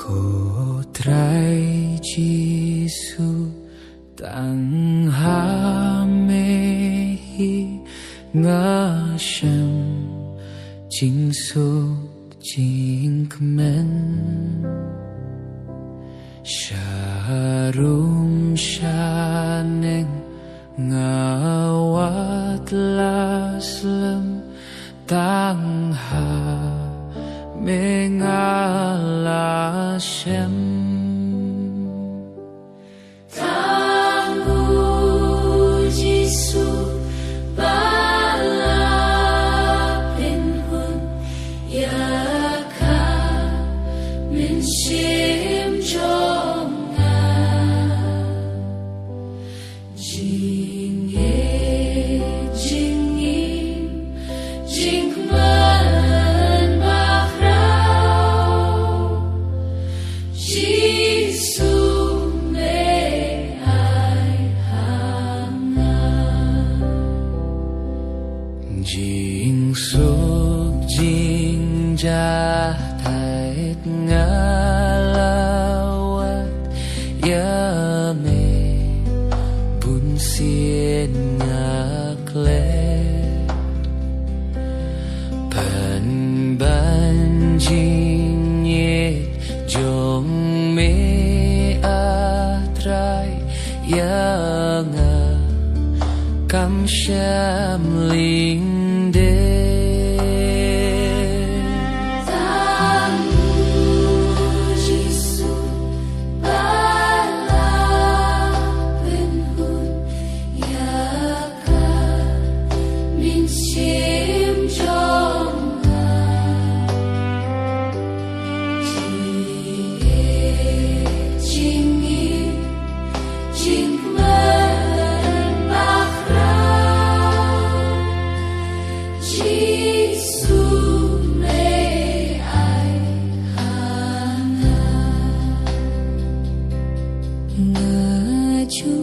Kodrai Jisu tang hamehi ngashem jing su jing kmen sharum shaneng ngawat laslam tang ha mengalashem Tangu Jisu balapin hun yaka minshim jonga jinge jingim jingman bahrau Jisu Jing suk jing jatait ngalawat yame bun sien ngakle pan ban jing yet jong me atrai yang kam sham ling de Tangu Jisu balapin hun yaka minshim jonga jinge jingim jingman bahrau Jisu me ai hana ngaju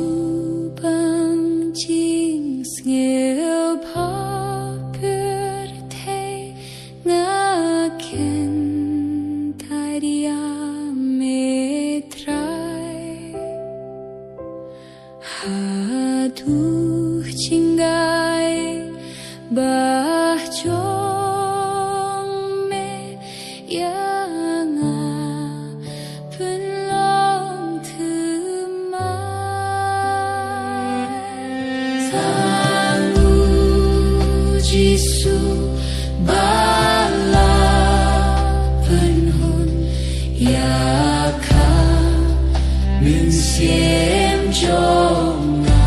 bang jing ngel pa per the ngaken taria me trai haduh jinggai bah jong me yang penlong themai Tangu Jisu balapin hun yaka min siem jonga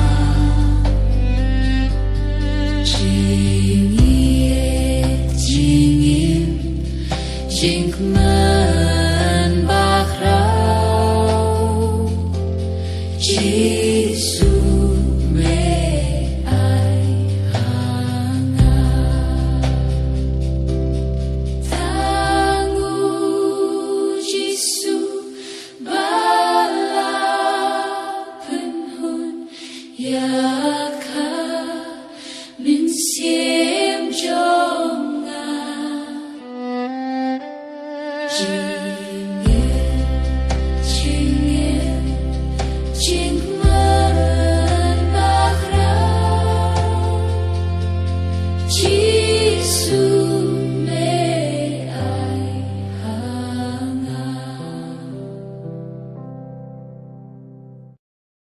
Jingman bahrau Jisu me ai hanga Tangu Jisu balapin hun yaka min siem jonga Jinge, jinge, jingman bahrau